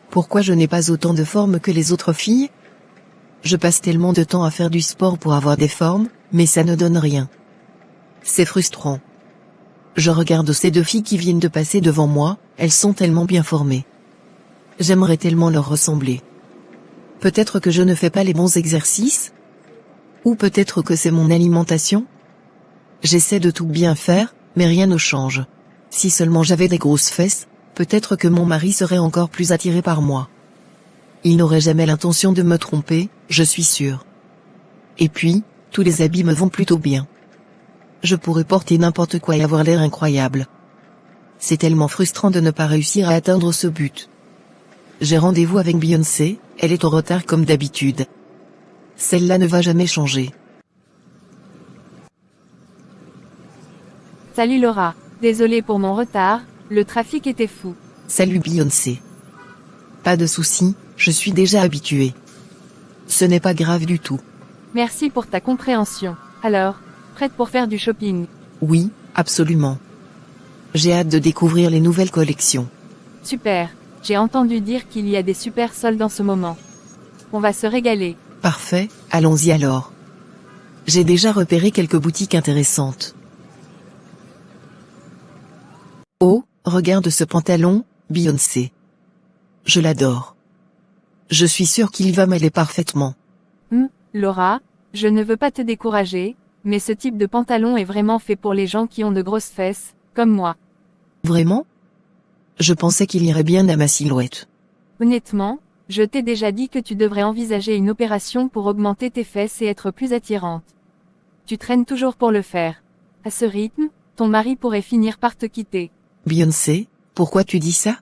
Pourquoi je n'ai pas autant de formes que les autres filles? Je passe tellement de temps à faire du sport pour avoir des formes, mais ça ne donne rien. C'est frustrant. Je regarde ces deux filles qui viennent de passer devant moi, elles sont tellement bien formées. J'aimerais tellement leur ressembler. Peut-être que je ne fais pas les bons exercices? Ou peut-être que c'est mon alimentation? J'essaie de tout bien faire, mais rien ne change. Si seulement j'avais des grosses fesses, peut-être que mon mari serait encore plus attiré par moi. Il n'aurait jamais l'intention de me tromper, je suis sûre. Et puis, tous les habits me vont plutôt bien. Je pourrais porter n'importe quoi et avoir l'air incroyable. C'est tellement frustrant de ne pas réussir à atteindre ce but. J'ai rendez-vous avec Beyoncé, elle est en retard comme d'habitude. Celle-là ne va jamais changer. Salut Laura, désolée pour mon retard, le trafic était fou. Salut Beyoncé. Pas de soucis, je suis déjà habituée. Ce n'est pas grave du tout. Merci pour ta compréhension. Alors, prête pour faire du shopping? Oui, absolument. J'ai hâte de découvrir les nouvelles collections. Super, j'ai entendu dire qu'il y a des super soldes en ce moment. On va se régaler. Parfait, allons-y alors. J'ai déjà repéré quelques boutiques intéressantes. Oh, regarde ce pantalon, Beyoncé. Je l'adore. Je suis sûre qu'il va m'aller parfaitement. Laura, je ne veux pas te décourager, mais ce type de pantalon est vraiment fait pour les gens qui ont de grosses fesses, comme moi. Vraiment? Je pensais qu'il irait bien à ma silhouette. Honnêtement, je t'ai déjà dit que tu devrais envisager une opération pour augmenter tes fesses et être plus attirante. Tu traînes toujours pour le faire. À ce rythme, ton mari pourrait finir par te quitter. Beyoncé, pourquoi tu dis ça?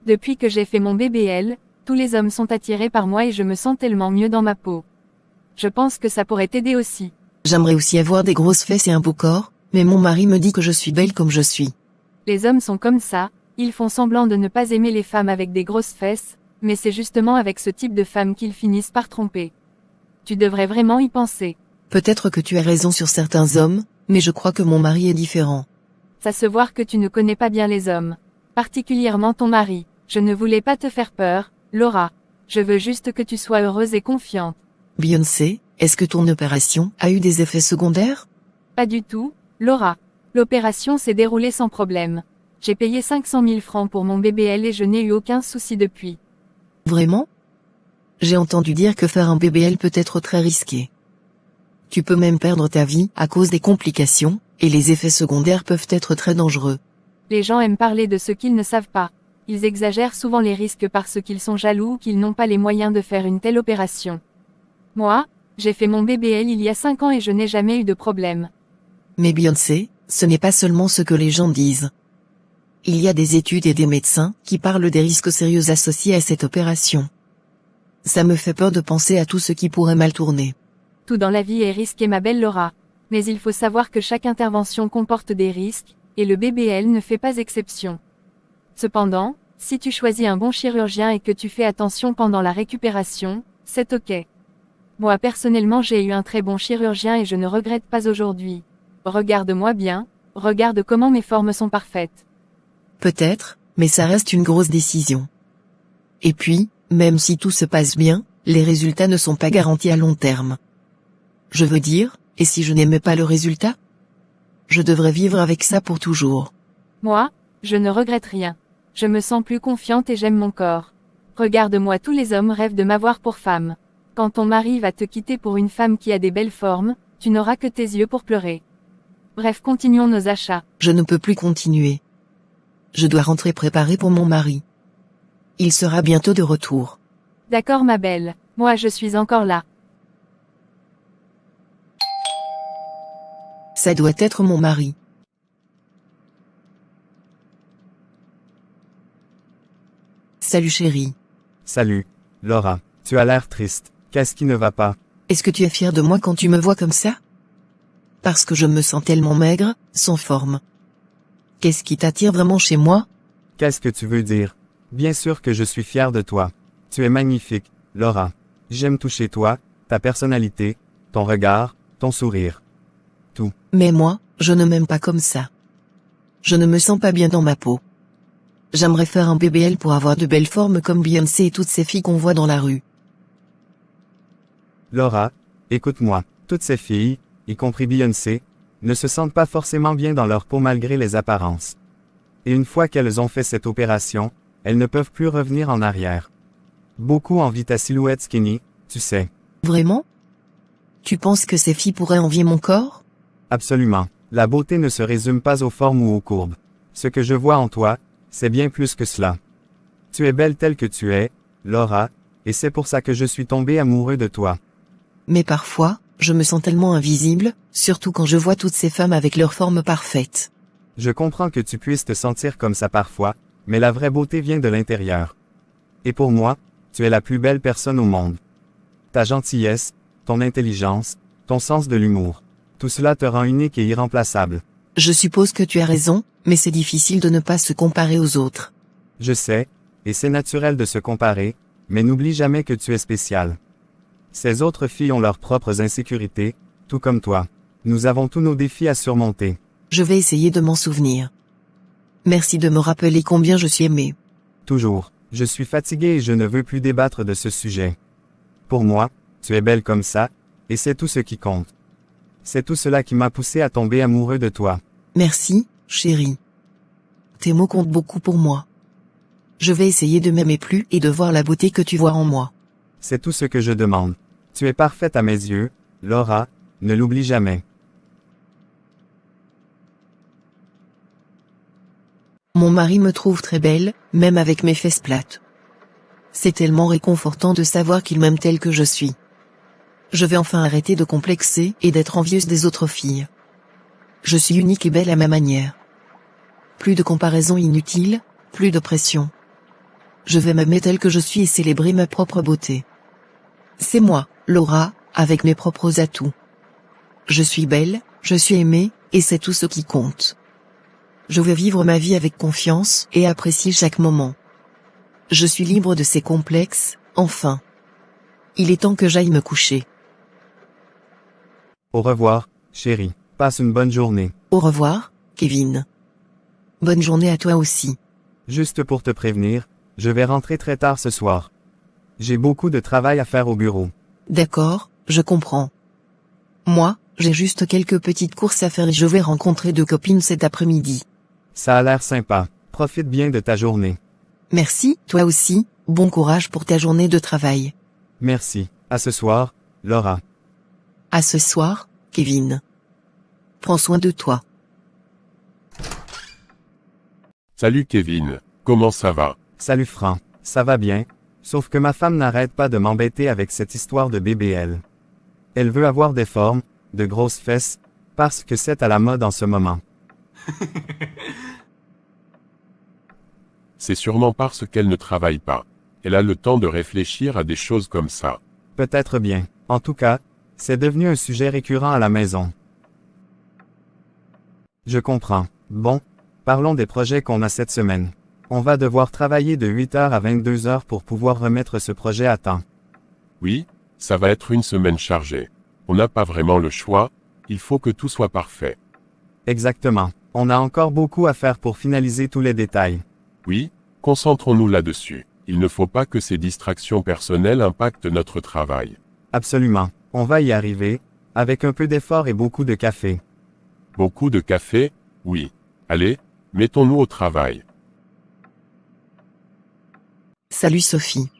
Depuis que j'ai fait mon BBL, tous les hommes sont attirés par moi et je me sens tellement mieux dans ma peau. Je pense que ça pourrait t'aider aussi. J'aimerais aussi avoir des grosses fesses et un beau corps, mais mon mari me dit que je suis belle comme je suis. Les hommes sont comme ça, ils font semblant de ne pas aimer les femmes avec des grosses fesses, mais c'est justement avec ce type de femmes qu'ils finissent par tromper. Tu devrais vraiment y penser. Peut-être que tu as raison sur certains hommes, mais je crois que mon mari est différent. Ça se voit que tu ne connais pas bien les hommes. Particulièrement ton mari. Je ne voulais pas te faire peur, Laura. Je veux juste que tu sois heureuse et confiante. Beyoncé, est-ce que ton opération a eu des effets secondaires? Pas du tout, Laura. L'opération s'est déroulée sans problème. J'ai payé 500 000 francs pour mon BBL et je n'ai eu aucun souci depuis. Vraiment? J'ai entendu dire que faire un BBL peut être très risqué. Tu peux même perdre ta vie à cause des complications, et les effets secondaires peuvent être très dangereux. Les gens aiment parler de ce qu'ils ne savent pas. Ils exagèrent souvent les risques parce qu'ils sont jaloux ou qu'ils n'ont pas les moyens de faire une telle opération. Moi, j'ai fait mon BBL il y a 5 ans et je n'ai jamais eu de problème. Mais Beyoncé, ce n'est pas seulement ce que les gens disent. Il y a des études et des médecins qui parlent des risques sérieux associés à cette opération. Ça me fait peur de penser à tout ce qui pourrait mal tourner. Tout dans la vie est risqué ma belle Laura. Mais il faut savoir que chaque intervention comporte des risques, et le BBL ne fait pas exception. Cependant, si tu choisis un bon chirurgien et que tu fais attention pendant la récupération, c'est ok. Moi personnellement j'ai eu un très bon chirurgien et je ne regrette pas aujourd'hui. Regarde-moi bien, regarde comment mes formes sont parfaites. Peut-être, mais ça reste une grosse décision. Et puis, même si tout se passe bien, les résultats ne sont pas garantis à long terme. Je veux dire, et si je n'aimais pas le résultat? Je devrais vivre avec ça pour toujours. Moi, je ne regrette rien. Je me sens plus confiante et j'aime mon corps. Regarde-moi, tous les hommes rêvent de m'avoir pour femme. Quand ton mari va te quitter pour une femme qui a des belles formes, tu n'auras que tes yeux pour pleurer. Bref, continuons nos achats. Je ne peux plus continuer. Je dois rentrer préparer pour mon mari. Il sera bientôt de retour. D'accord ma belle, moi je suis encore là. Ça doit être mon mari. Salut chérie. Salut, Laura, tu as l'air triste, qu'est-ce qui ne va pas? Est-ce que tu es fière de moi quand tu me vois comme ça? Parce que je me sens tellement maigre, sans forme. Qu'est-ce qui t'attire vraiment chez moi? Qu'est-ce que tu veux dire? Bien sûr que je suis fier de toi. Tu es magnifique, Laura. J'aime tout chez toi, ta personnalité, ton regard, ton sourire. Tout. Mais moi, je ne m'aime pas comme ça. Je ne me sens pas bien dans ma peau. J'aimerais faire un BBL pour avoir de belles formes comme Beyoncé et toutes ces filles qu'on voit dans la rue. Laura, écoute-moi, toutes ces filles, y compris Beyoncé, ne se sentent pas forcément bien dans leur peau malgré les apparences. Et une fois qu'elles ont fait cette opération, elles ne peuvent plus revenir en arrière. Beaucoup envient ta silhouette skinny, tu sais. Vraiment? Tu penses que ces filles pourraient envier mon corps? Absolument. La beauté ne se résume pas aux formes ou aux courbes. Ce que je vois en toi, c'est bien plus que cela. Tu es belle telle que tu es, Laura, et c'est pour ça que je suis tombé amoureux de toi. Mais parfois, je me sens tellement invisible, surtout quand je vois toutes ces femmes avec leurs formes parfaites. Je comprends que tu puisses te sentir comme ça parfois, mais la vraie beauté vient de l'intérieur. Et pour moi, tu es la plus belle personne au monde. Ta gentillesse, ton intelligence, ton sens de l'humour. Tout cela te rend unique et irremplaçable. Je suppose que tu as raison, mais c'est difficile de ne pas se comparer aux autres. Je sais, et c'est naturel de se comparer, mais n'oublie jamais que tu es spécial. Ces autres filles ont leurs propres insécurités, tout comme toi. Nous avons tous nos défis à surmonter. Je vais essayer de m'en souvenir. Merci de me rappeler combien je suis aimée. Toujours. Je suis fatigué et je ne veux plus débattre de ce sujet. Pour moi, tu es belle comme ça, et c'est tout ce qui compte. C'est tout cela qui m'a poussé à tomber amoureux de toi. Merci, chérie. Tes mots comptent beaucoup pour moi. Je vais essayer de m'aimer plus et de voir la beauté que tu vois en moi. C'est tout ce que je demande. Tu es parfaite à mes yeux, Laura, ne l'oublie jamais. Mon mari me trouve très belle, même avec mes fesses plates. C'est tellement réconfortant de savoir qu'il m'aime telle que je suis. Je vais enfin arrêter de complexer et d'être envieuse des autres filles. Je suis unique et belle à ma manière. Plus de comparaison inutile, plus de pression. Je vais m'aimer telle que je suis et célébrer ma propre beauté. C'est moi, Laura, avec mes propres atouts. Je suis belle, je suis aimée, et c'est tout ce qui compte. Je veux vivre ma vie avec confiance et apprécier chaque moment. Je suis libre de ces complexes, enfin. Il est temps que j'aille me coucher. Au revoir, chérie. Passe une bonne journée. Au revoir, Kevin. Bonne journée à toi aussi. Juste pour te prévenir, je vais rentrer très tard ce soir. J'ai beaucoup de travail à faire au bureau. D'accord, je comprends. Moi, j'ai juste quelques petites courses à faire et je vais rencontrer 2 copines cet après-midi. Ça a l'air sympa. Profite bien de ta journée. Merci, toi aussi, bon courage pour ta journée de travail. Merci. À ce soir, Laura. À ce soir, Kevin. Prends soin de toi. Salut Kevin, comment ça va? Salut Franck. Ça va bien, sauf que ma femme n'arrête pas de m'embêter avec cette histoire de BBL. Elle veut avoir des formes, de grosses fesses, parce que c'est à la mode en ce moment. C'est sûrement parce qu'elle ne travaille pas. Elle a le temps de réfléchir à des choses comme ça. Peut-être bien. En tout cas, c'est devenu un sujet récurrent à la maison. Je comprends. Bon, parlons des projets qu'on a cette semaine. On va devoir travailler de 8h à 22h pour pouvoir remettre ce projet à temps. Oui, ça va être une semaine chargée. On n'a pas vraiment le choix, il faut que tout soit parfait. Exactement. On a encore beaucoup à faire pour finaliser tous les détails. Oui, concentrons-nous là-dessus. Il ne faut pas que ces distractions personnelles impactent notre travail. Absolument. On va y arriver, avec un peu d'effort et beaucoup de café. Beaucoup de café? Oui. Allez, mettons-nous au travail. Salut Sophie.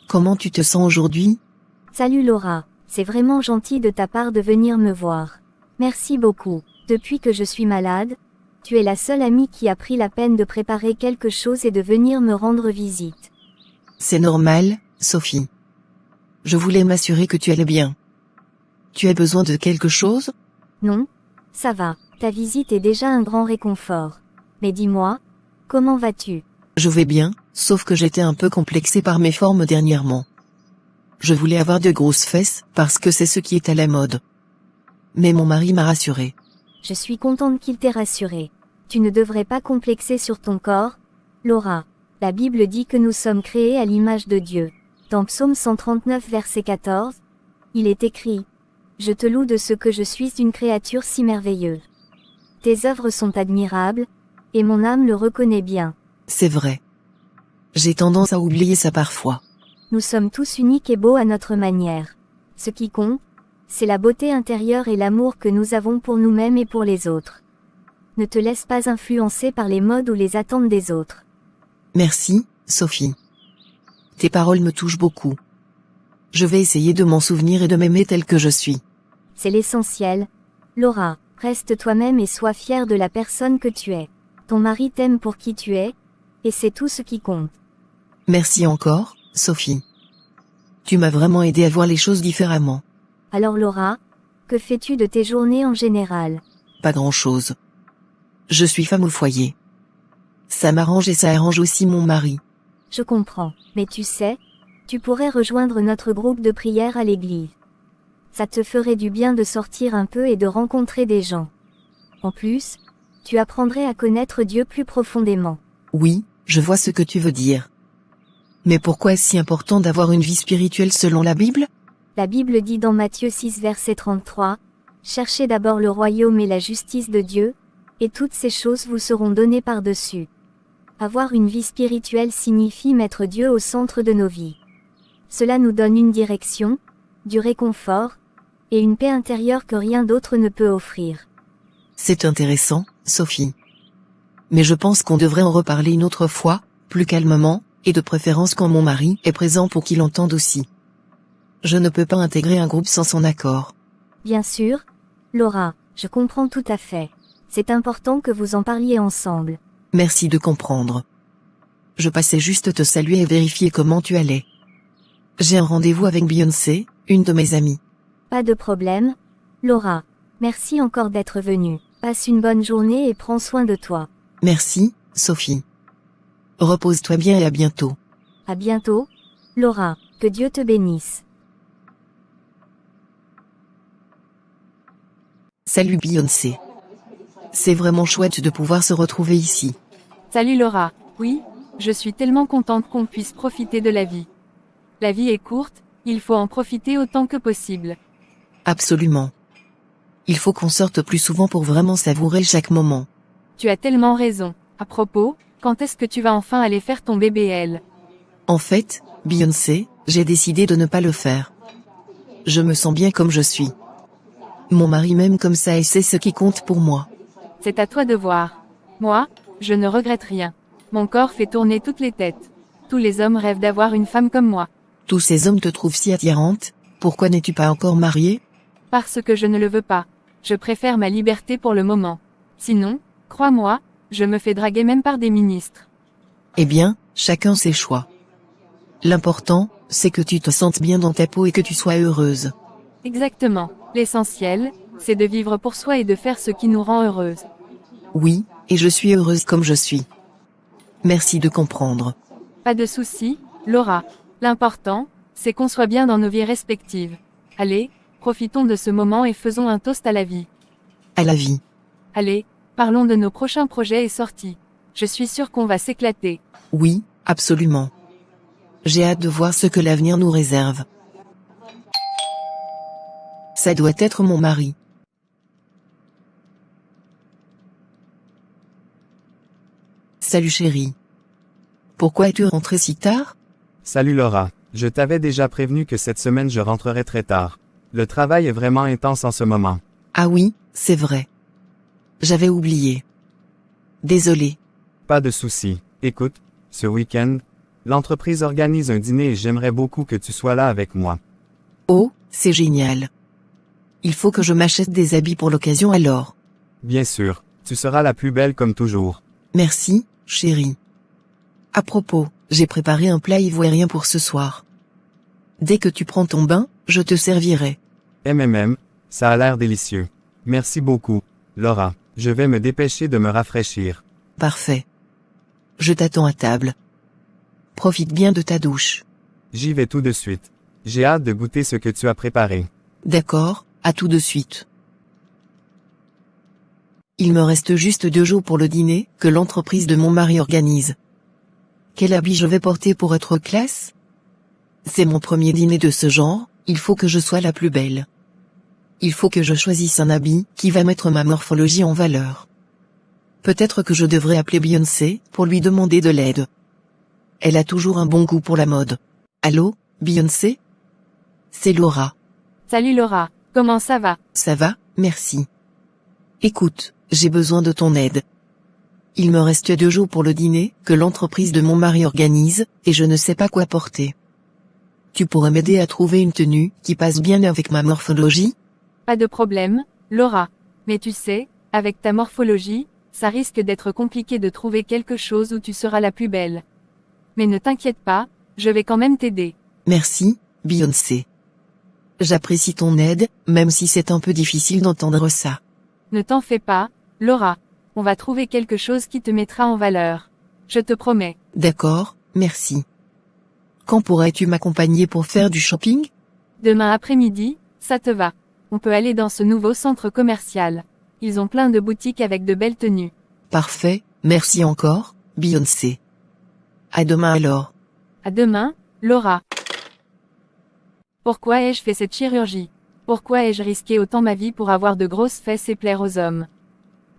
Comment tu te sens aujourd'hui? Salut Laura, c'est vraiment gentil de ta part de venir me voir. Merci beaucoup. Depuis que je suis malade, tu es la seule amie qui a pris la peine de préparer quelque chose et de venir me rendre visite. C'est normal, Sophie. Je voulais m'assurer que tu allais bien. Tu as besoin de quelque chose? Non? Ça va, ta visite est déjà un grand réconfort. Mais dis-moi, comment vas-tu? Je vais bien, sauf que j'étais un peu complexée par mes formes dernièrement. Je voulais avoir de grosses fesses, parce que c'est ce qui est à la mode. Mais mon mari m'a rassurée. Je suis contente qu'il t'ait rassurée. Tu ne devrais pas complexer sur ton corps, Laura. La Bible dit que nous sommes créés à l'image de Dieu. Dans Psaume 139 verset 14, il est écrit: Je te loue de ce que je suis une créature si merveilleuse. Tes œuvres sont admirables, et mon âme le reconnaît bien. C'est vrai. J'ai tendance à oublier ça parfois. Nous sommes tous uniques et beaux à notre manière. Ce qui compte, c'est la beauté intérieure et l'amour que nous avons pour nous-mêmes et pour les autres. Ne te laisse pas influencer par les modes ou les attentes des autres. Merci, Sophie. Tes paroles me touchent beaucoup. Je vais essayer de m'en souvenir et de m'aimer tel que je suis. C'est l'essentiel. Laura, reste toi-même et sois fière de la personne que tu es. Ton mari t'aime pour qui tu es, et c'est tout ce qui compte. Merci encore, Sophie. Tu m'as vraiment aidé à voir les choses différemment. Alors Laura, que fais-tu de tes journées en général? Pas grand-chose. Je suis femme au foyer. Ça m'arrange et ça arrange aussi mon mari. Je comprends, mais tu sais, tu pourrais rejoindre notre groupe de prière à l'église. Ça te ferait du bien de sortir un peu et de rencontrer des gens. En plus, tu apprendrais à connaître Dieu plus profondément. Oui, je vois ce que tu veux dire. Mais pourquoi est-ce si important d'avoir une vie spirituelle selon la Bible? La Bible dit dans Matthieu 6 verset 33, « Cherchez d'abord le royaume et la justice de Dieu, et toutes ces choses vous seront données par-dessus. » Avoir une vie spirituelle signifie mettre Dieu au centre de nos vies. Cela nous donne une direction, du réconfort, et une paix intérieure que rien d'autre ne peut offrir. C'est intéressant, Sophie. Mais je pense qu'on devrait en reparler une autre fois, plus calmement, et de préférence quand mon mari est présent pour qu'il entende aussi. Je ne peux pas intégrer un groupe sans son accord. Bien sûr, Laura, je comprends tout à fait. C'est important que vous en parliez ensemble. Merci de comprendre. Je passais juste te saluer et vérifier comment tu allais. J'ai un rendez-vous avec Beyoncé, une de mes amies. Pas de problème. Laura, merci encore d'être venue. Passe une bonne journée et prends soin de toi. Merci, Sophie. Repose-toi bien et à bientôt. À bientôt. Laura, que Dieu te bénisse. Salut Beyoncé. C'est vraiment chouette de pouvoir se retrouver ici. Salut Laura, oui, je suis tellement contente qu'on puisse profiter de la vie. La vie est courte, il faut en profiter autant que possible. Absolument. Il faut qu'on sorte plus souvent pour vraiment savourer chaque moment. Tu as tellement raison. À propos, quand est-ce que tu vas enfin aller faire ton BBL? En fait, Beyoncé, j'ai décidé de ne pas le faire. Je me sens bien comme je suis. Mon mari m'aime comme ça et c'est ce qui compte pour moi. C'est à toi de voir. Moi, je ne regrette rien. Mon corps fait tourner toutes les têtes. Tous les hommes rêvent d'avoir une femme comme moi. Tous ces hommes te trouvent si attirante, pourquoi n'es-tu pas encore mariée? Parce que je ne le veux pas. Je préfère ma liberté pour le moment. Sinon, crois-moi, je me fais draguer même par des ministres. Eh bien, chacun ses choix. L'important, c'est que tu te sentes bien dans ta peau et que tu sois heureuse. Exactement. L'essentiel, c'est de vivre pour soi et de faire ce qui nous rend heureuse. Oui, et je suis heureuse comme je suis. Merci de comprendre. Pas de souci, Laura. L'important, c'est qu'on soit bien dans nos vies respectives. Allez, profitons de ce moment et faisons un toast à la vie. À la vie. Allez, parlons de nos prochains projets et sorties. Je suis sûre qu'on va s'éclater. Oui, absolument. J'ai hâte de voir ce que l'avenir nous réserve. Ça doit être mon mari. Salut chérie. Pourquoi es-tu rentrée si tard? Salut Laura, je t'avais déjà prévenu que cette semaine je rentrerai très tard. Le travail est vraiment intense en ce moment. Ah oui, c'est vrai. J'avais oublié. Désolé. Pas de souci. Écoute, ce week-end, l'entreprise organise un dîner et j'aimerais beaucoup que tu sois là avec moi. Oh, c'est génial. Il faut que je m'achète des habits pour l'occasion alors. Bien sûr, tu seras la plus belle comme toujours. Merci, chérie. À propos, j'ai préparé un plat ivoirien pour ce soir. Dès que tu prends ton bain, je te servirai. Ça a l'air délicieux. Merci beaucoup, Laura. Je vais me dépêcher de me rafraîchir. Parfait. Je t'attends à table. Profite bien de ta douche. J'y vais tout de suite. J'ai hâte de goûter ce que tu as préparé. D'accord, à tout de suite. Il me reste juste 2 jours pour le dîner que l'entreprise de mon mari organise. Quel habit je vais porter pour être classe? C'est mon premier dîner de ce genre, il faut que je sois la plus belle. Il faut que je choisisse un habit qui va mettre ma morphologie en valeur. Peut-être que je devrais appeler Beyoncé pour lui demander de l'aide. Elle a toujours un bon goût pour la mode. Allô, Beyoncé? C'est Laura. Salut Laura, comment ça va? Ça va, merci. Écoute, j'ai besoin de ton aide. Il me reste 2 jours pour le dîner que l'entreprise de mon mari organise, et je ne sais pas quoi porter. Tu pourrais m'aider à trouver une tenue qui passe bien avec ma morphologie? Pas de problème, Laura. Mais tu sais, avec ta morphologie, ça risque d'être compliqué de trouver quelque chose où tu seras la plus belle. Mais ne t'inquiète pas, je vais quand même t'aider. Merci, Beyoncé. J'apprécie ton aide, même si c'est un peu difficile d'entendre ça. Ne t'en fais pas, Laura. On va trouver quelque chose qui te mettra en valeur. Je te promets. D'accord, merci. Quand pourrais-tu m'accompagner pour faire du shopping? Demain après-midi, ça te va. On peut aller dans ce nouveau centre commercial. Ils ont plein de boutiques avec de belles tenues. Parfait, merci encore, Beyoncé. À demain alors. À demain, Laura. Pourquoi ai-je fait cette chirurgie? Pourquoi ai-je risqué autant ma vie pour avoir de grosses fesses et plaire aux hommes?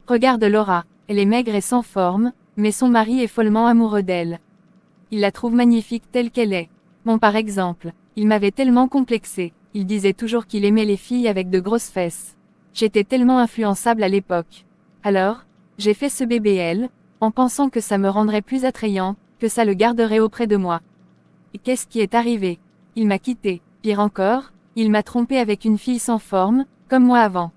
Regarde Laura, elle est maigre et sans forme, mais son mari est follement amoureux d'elle. Il la trouve magnifique telle qu'elle est. Bon par exemple, il m'avait tellement complexé, il disait toujours qu'il aimait les filles avec de grosses fesses. J'étais tellement influençable à l'époque. Alors, j'ai fait ce BBL, en pensant que ça me rendrait plus attrayante, que ça le garderait auprès de moi. Et qu'est-ce qui est arrivé? Il m'a quitté. Pire encore, il m'a trompé avec une fille sans forme, comme moi avant.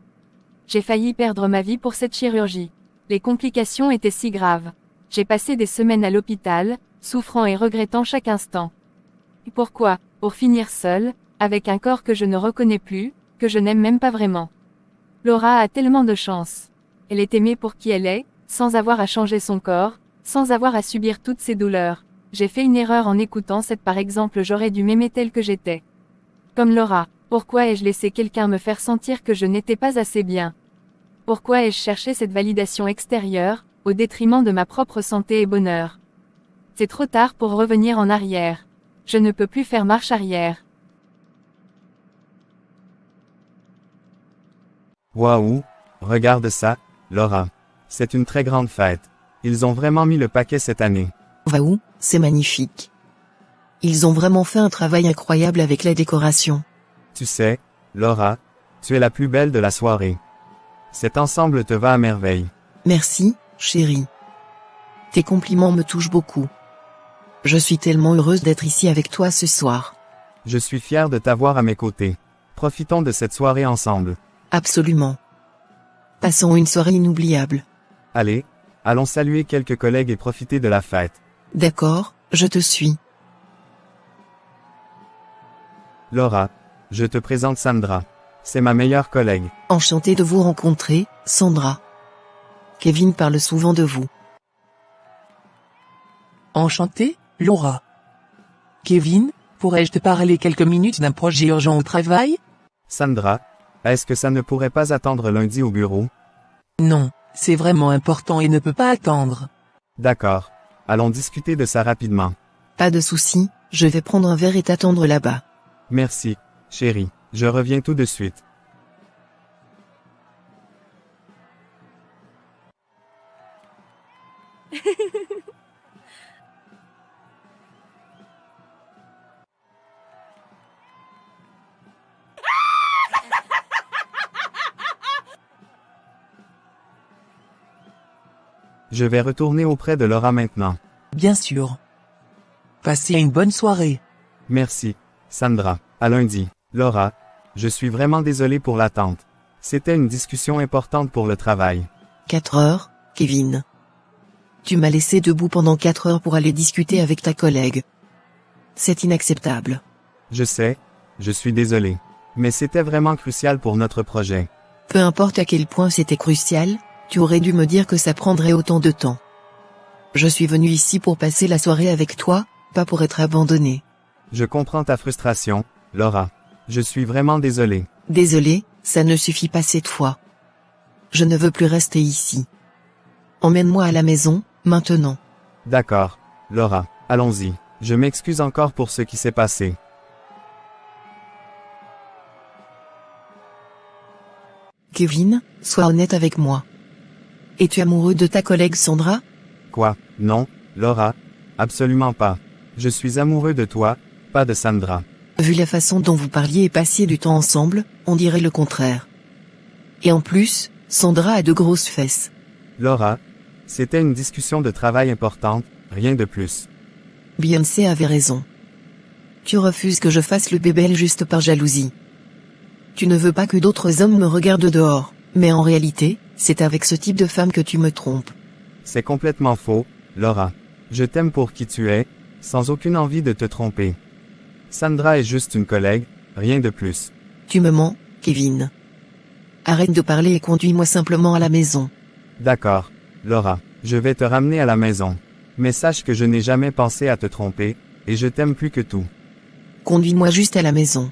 J'ai failli perdre ma vie pour cette chirurgie. Les complications étaient si graves. J'ai passé des semaines à l'hôpital, souffrant et regrettant chaque instant. Et pourquoi? Pour finir seule, avec un corps que je ne reconnais plus, que je n'aime même pas vraiment. Laura a tellement de chance. Elle est aimée pour qui elle est, sans avoir à changer son corps, sans avoir à subir toutes ces douleurs. J'ai fait une erreur en écoutant cette par exemple, j'aurais dû m'aimer telle que j'étais. Comme Laura, pourquoi ai-je laissé quelqu'un me faire sentir que je n'étais pas assez bien? Pourquoi ai-je cherché cette validation extérieure, au détriment de ma propre santé et bonheur? C'est trop tard pour revenir en arrière. Je ne peux plus faire marche arrière. Waouh, regarde ça, Laura. C'est une très grande fête. Ils ont vraiment mis le paquet cette année. Waouh, c'est magnifique. Ils ont vraiment fait un travail incroyable avec la décoration. Tu sais, Laura, tu es la plus belle de la soirée. Cet ensemble te va à merveille. Merci, chérie. Tes compliments me touchent beaucoup. Je suis tellement heureuse d'être ici avec toi ce soir. Je suis fier de t'avoir à mes côtés. Profitons de cette soirée ensemble. Absolument. Passons une soirée inoubliable. Allez, allons saluer quelques collègues et profiter de la fête. D'accord, je te suis. Laura, je te présente Sandra. C'est ma meilleure collègue. Enchantée de vous rencontrer, Sandra. Kevin parle souvent de vous. Enchanté, Laura. Kevin, pourrais-je te parler quelques minutes d'un projet urgent au travail? Sandra, est-ce que ça ne pourrait pas attendre lundi au bureau? Non, c'est vraiment important et ne peut pas attendre. D'accord. Allons discuter de ça rapidement. Pas de souci, je vais prendre un verre et t'attendre là-bas. Merci, chérie. Je reviens tout de suite. Je vais retourner auprès de Laura maintenant. Bien sûr. Passez une bonne soirée. Merci, Sandra. À lundi. Laura, je suis vraiment désolé pour l'attente. C'était une discussion importante pour le travail. 4 heures, Kevin. Tu m'as laissé debout pendant 4 heures pour aller discuter avec ta collègue. C'est inacceptable. Je sais, je suis désolé. Mais c'était vraiment crucial pour notre projet. Peu importe à quel point c'était crucial, tu aurais dû me dire que ça prendrait autant de temps. Je suis venu ici pour passer la soirée avec toi, pas pour être abandonné. Je comprends ta frustration, Laura. Je suis vraiment désolé. Désolé, ça ne suffit pas cette fois. Je ne veux plus rester ici. Emmène-moi à la maison, maintenant. D'accord, Laura, allons-y. Je m'excuse encore pour ce qui s'est passé. Kevin, sois honnête avec moi. Es-tu amoureux de ta collègue Sandra? Quoi? Non, Laura? Absolument pas. Je suis amoureux de toi, pas de Sandra. Vu la façon dont vous parliez et passiez du temps ensemble, on dirait le contraire. Et en plus, Sandra a de grosses fesses. Laura, c'était une discussion de travail importante, rien de plus. Beyoncé avait raison. Tu refuses que je fasse le BBL juste par jalousie. Tu ne veux pas que d'autres hommes me regardent dehors, mais en réalité, c'est avec ce type de femme que tu me trompes. C'est complètement faux, Laura. Je t'aime pour qui tu es, sans aucune envie de te tromper. Sandra est juste une collègue, rien de plus. Tu me mens, Kevin. Arrête de parler et conduis-moi simplement à la maison. D'accord, Laura, je vais te ramener à la maison. Mais sache que je n'ai jamais pensé à te tromper, et je t'aime plus que tout. Conduis-moi juste à la maison.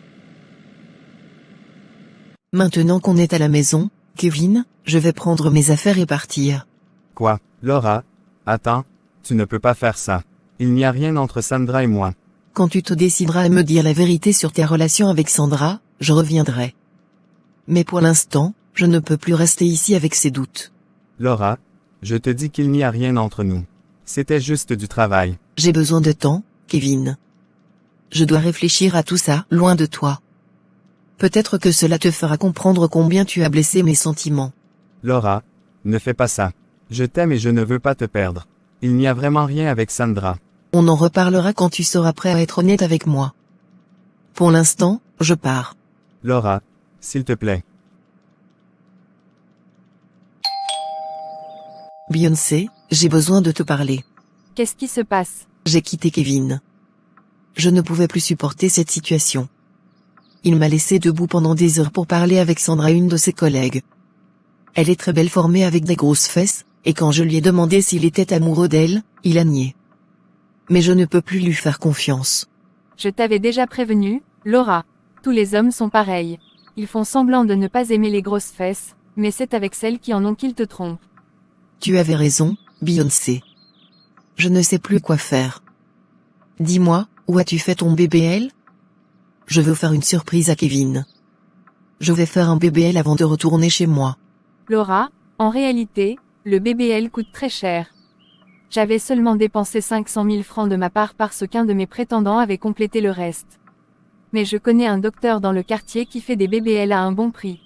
Maintenant qu'on est à la maison, Kevin, je vais prendre mes affaires et partir. Quoi, Laura? Attends, tu ne peux pas faire ça. Il n'y a rien entre Sandra et moi. Quand tu te décideras à me dire la vérité sur tes relations avec Sandra, je reviendrai. Mais pour l'instant, je ne peux plus rester ici avec ces doutes. Laura, je te dis qu'il n'y a rien entre nous. C'était juste du travail. J'ai besoin de temps, Kevin. Je dois réfléchir à tout ça, loin de toi. Peut-être que cela te fera comprendre combien tu as blessé mes sentiments. Laura, ne fais pas ça. Je t'aime et je ne veux pas te perdre. Il n'y a vraiment rien avec Sandra. On en reparlera quand tu seras prêt à être honnête avec moi. Pour l'instant, je pars. Laura, s'il te plaît. Beyoncé, j'ai besoin de te parler. Qu'est-ce qui se passe? J'ai quitté Kevin. Je ne pouvais plus supporter cette situation. Il m'a laissé debout pendant des heures pour parler avec Sandra, une de ses collègues. Elle est très belle, formée avec des grosses fesses, et quand je lui ai demandé s'il était amoureux d'elle, il a nié. Mais je ne peux plus lui faire confiance. Je t'avais déjà prévenu, Laura. Tous les hommes sont pareils. Ils font semblant de ne pas aimer les grosses fesses, mais c'est avec celles qui en ont qu'ils te trompent. Tu avais raison, Beyoncé. Je ne sais plus quoi faire. Dis-moi, où as-tu fait ton BBL? Je veux faire une surprise à Kevin. Je vais faire un BBL avant de retourner chez moi. Laura, en réalité, le BBL coûte très cher. J'avais seulement dépensé 500 000 francs de ma part parce qu'un de mes prétendants avait complété le reste. Mais je connais un docteur dans le quartier qui fait des BBL à un bon prix.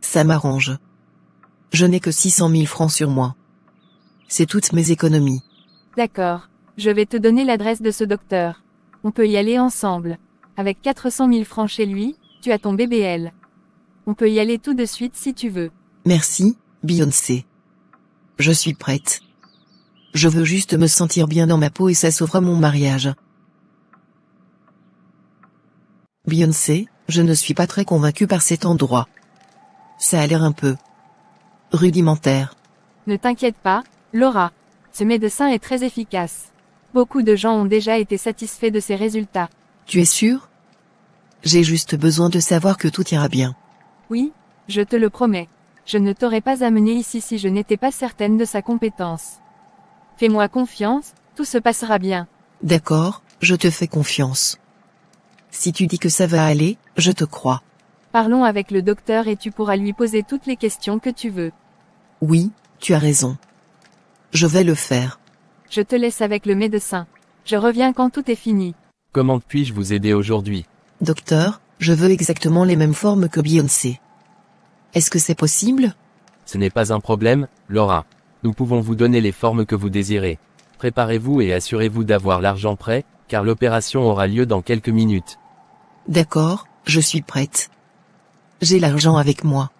Ça m'arrange. Je n'ai que 600 000 francs sur moi. C'est toutes mes économies. D'accord, je vais te donner l'adresse de ce docteur. On peut y aller ensemble. Avec 400 000 francs chez lui, tu as ton BBL. On peut y aller tout de suite si tu veux. Merci, Beyoncé. Je suis prête. Je veux juste me sentir bien dans ma peau et ça sauvera mon mariage. Beyoncé, je ne suis pas très convaincue par cet endroit. Ça a l'air un peu rudimentaire. Ne t'inquiète pas, Laura. Ce médecin est très efficace. Beaucoup de gens ont déjà été satisfaits de ses résultats. Tu es sûr? J'ai juste besoin de savoir que tout ira bien. Oui, je te le promets. Je ne t'aurais pas amené ici si je n'étais pas certaine de sa compétence. Fais-moi confiance, tout se passera bien. D'accord, je te fais confiance. Si tu dis que ça va aller, je te crois. Parlons avec le docteur et tu pourras lui poser toutes les questions que tu veux. Oui, tu as raison. Je vais le faire. Je te laisse avec le médecin. Je reviens quand tout est fini. Comment puis-je vous aider aujourd'hui? Docteur, je veux exactement les mêmes formes que Beyoncé. Est-ce que c'est possible? Ce n'est pas un problème, Laura. Nous pouvons vous donner les formes que vous désirez. Préparez-vous et assurez-vous d'avoir l'argent prêt, car l'opération aura lieu dans quelques minutes. D'accord, je suis prête. J'ai l'argent avec moi.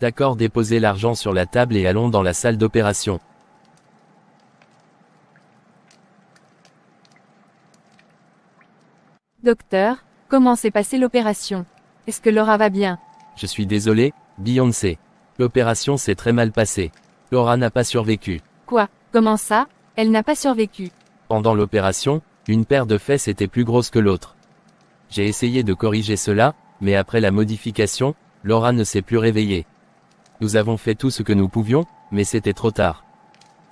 D'accord, déposez l'argent sur la table et allons dans la salle d'opération. Docteur, comment s'est passée l'opération? Est-ce que Laura va bien? Je suis désolé, Beyoncé. L'opération s'est très mal passée. Laura n'a pas survécu. Quoi? Comment ça? Elle n'a pas survécu. Pendant l'opération, une paire de fesses était plus grosse que l'autre. J'ai essayé de corriger cela, mais après la modification, Laura ne s'est plus réveillée. Nous avons fait tout ce que nous pouvions, mais c'était trop tard.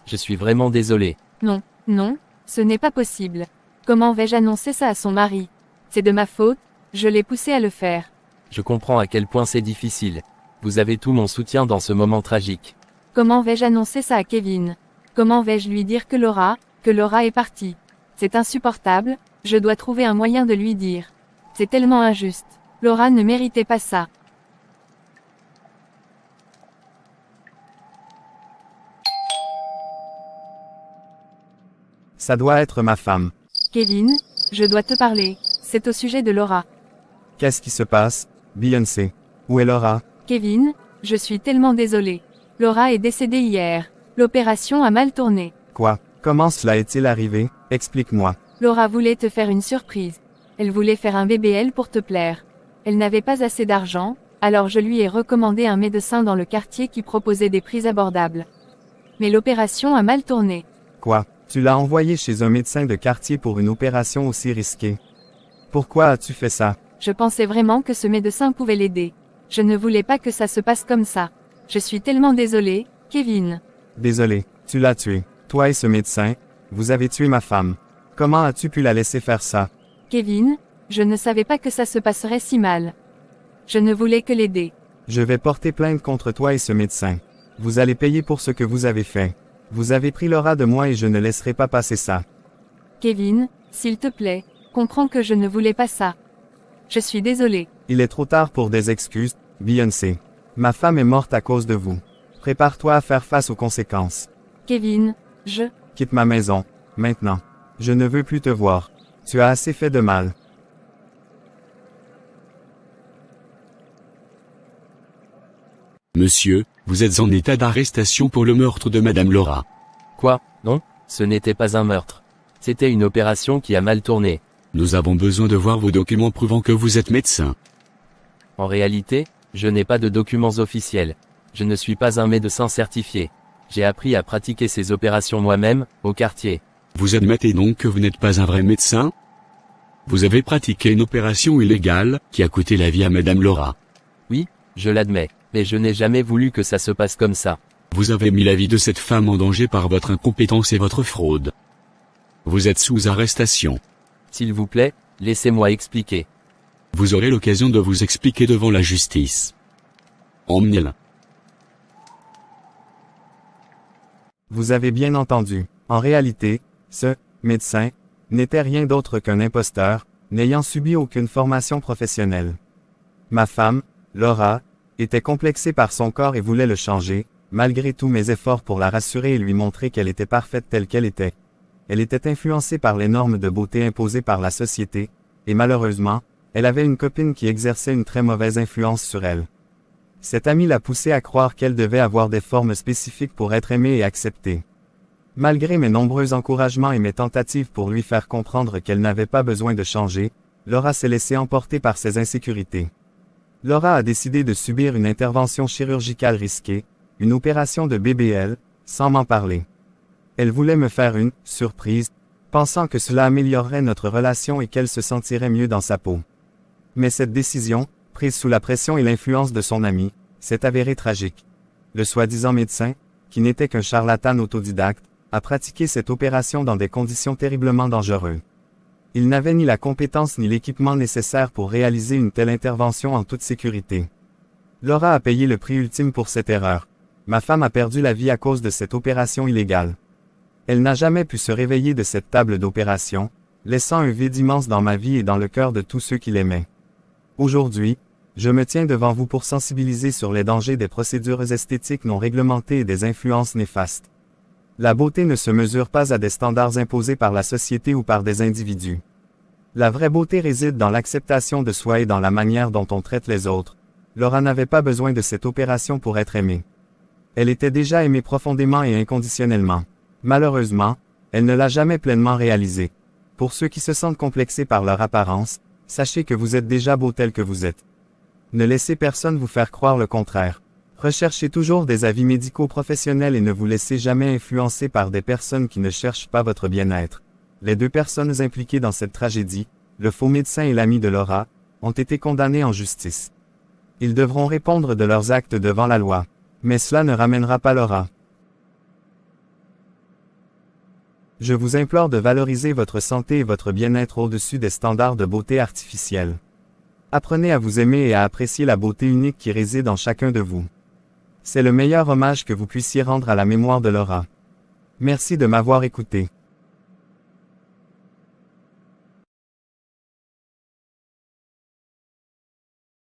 Je suis vraiment désolé. Non, non, ce n'est pas possible. Comment vais-je annoncer ça à son mari? C'est de ma faute, je l'ai poussé à le faire. Je comprends à quel point c'est difficile. Vous avez tout mon soutien dans ce moment tragique. Comment vais-je annoncer ça à Kevin? Comment vais-je lui dire que Laura est partie? C'est insupportable, je dois trouver un moyen de lui dire. C'est tellement injuste. Laura ne méritait pas ça. Ça doit être ma femme. Kevin, je dois te parler. C'est au sujet de Laura. Qu'est-ce qui se passe, Beyoncé? Où est Laura? Kevin, je suis tellement désolée. Laura est décédée hier. L'opération a mal tourné. Quoi? Comment cela est-il arrivé? Explique-moi. Laura voulait te faire une surprise. Elle voulait faire un BBL pour te plaire. Elle n'avait pas assez d'argent, alors je lui ai recommandé un médecin dans le quartier qui proposait des prix abordables. Mais l'opération a mal tourné. Quoi? Tu l'as envoyé chez un médecin de quartier pour une opération aussi risquée. Pourquoi as-tu fait ça? Je pensais vraiment que ce médecin pouvait l'aider. Je ne voulais pas que ça se passe comme ça. Je suis tellement désolée, Kevin. Désolé, tu l'as tué. Toi et ce médecin, vous avez tué ma femme. Comment as-tu pu la laisser faire ça? Kevin, je ne savais pas que ça se passerait si mal. Je ne voulais que l'aider. Je vais porter plainte contre toi et ce médecin. Vous allez payer pour ce que vous avez fait. Vous avez pris Laura de moi et je ne laisserai pas passer ça. Kevin, s'il te plaît, comprends que je ne voulais pas ça. Je suis désolée. Il est trop tard pour des excuses, Beyoncé. Ma femme est morte à cause de vous. Prépare-toi à faire face aux conséquences. Kevin, Quitte ma maison, maintenant. Je ne veux plus te voir. Tu as assez fait de mal. Monsieur, vous êtes en état d'arrestation pour le meurtre de Madame Laura. Quoi? Non, ce n'était pas un meurtre. C'était une opération qui a mal tourné. Nous avons besoin de voir vos documents prouvant que vous êtes médecin. En réalité, je n'ai pas de documents officiels. Je ne suis pas un médecin certifié. J'ai appris à pratiquer ces opérations moi-même, au quartier. Vous admettez donc que vous n'êtes pas un vrai médecin? Vous avez pratiqué une opération illégale, qui a coûté la vie à Madame Laura. Oui, je l'admets, mais je n'ai jamais voulu que ça se passe comme ça. Vous avez mis la vie de cette femme en danger par votre incompétence et votre fraude. Vous êtes sous arrestation. S'il vous plaît, laissez-moi expliquer. Vous aurez l'occasion de vous expliquer devant la justice. Emmenez-la. Vous avez bien entendu. En réalité, ce médecin n'était rien d'autre qu'un imposteur, n'ayant subi aucune formation professionnelle. Ma femme, Laura, était complexée par son corps et voulait le changer, malgré tous mes efforts pour la rassurer et lui montrer qu'elle était parfaite telle qu'elle était. Elle était influencée par les normes de beauté imposées par la société, et malheureusement, elle avait une copine qui exerçait une très mauvaise influence sur elle. Cette amie l'a poussée à croire qu'elle devait avoir des formes spécifiques pour être aimée et acceptée. Malgré mes nombreux encouragements et mes tentatives pour lui faire comprendre qu'elle n'avait pas besoin de changer, Laura s'est laissée emporter par ses insécurités. Laura a décidé de subir une intervention chirurgicale risquée, une opération de BBL, sans m'en parler. Elle voulait me faire une surprise, pensant que cela améliorerait notre relation et qu'elle se sentirait mieux dans sa peau. Mais cette décision, prise sous la pression et l'influence de son ami, s'est avérée tragique. Le soi-disant médecin, qui n'était qu'un charlatan autodidacte, a pratiqué cette opération dans des conditions terriblement dangereuses. Il n'avait ni la compétence ni l'équipement nécessaire pour réaliser une telle intervention en toute sécurité. Laura a payé le prix ultime pour cette erreur. Ma femme a perdu la vie à cause de cette opération illégale. Elle n'a jamais pu se réveiller de cette table d'opération, laissant un vide immense dans ma vie et dans le cœur de tous ceux qui l'aimaient. Aujourd'hui, je me tiens devant vous pour sensibiliser sur les dangers des procédures esthétiques non réglementées et des influences néfastes. La beauté ne se mesure pas à des standards imposés par la société ou par des individus. La vraie beauté réside dans l'acceptation de soi et dans la manière dont on traite les autres. Laura n'avait pas besoin de cette opération pour être aimée. Elle était déjà aimée profondément et inconditionnellement. Malheureusement, elle ne l'a jamais pleinement réalisée. Pour ceux qui se sentent complexés par leur apparence, sachez que vous êtes déjà beau tel que vous êtes. Ne laissez personne vous faire croire le contraire. Recherchez toujours des avis médicaux professionnels et ne vous laissez jamais influencer par des personnes qui ne cherchent pas votre bien-être. Les deux personnes impliquées dans cette tragédie, le faux médecin et l'ami de Laura, ont été condamnés en justice. Ils devront répondre de leurs actes devant la loi. Mais cela ne ramènera pas Laura. Je vous implore de valoriser votre santé et votre bien-être au-dessus des standards de beauté artificielle. Apprenez à vous aimer et à apprécier la beauté unique qui réside en chacun de vous. C'est le meilleur hommage que vous puissiez rendre à la mémoire de Laura. Merci de m'avoir écouté.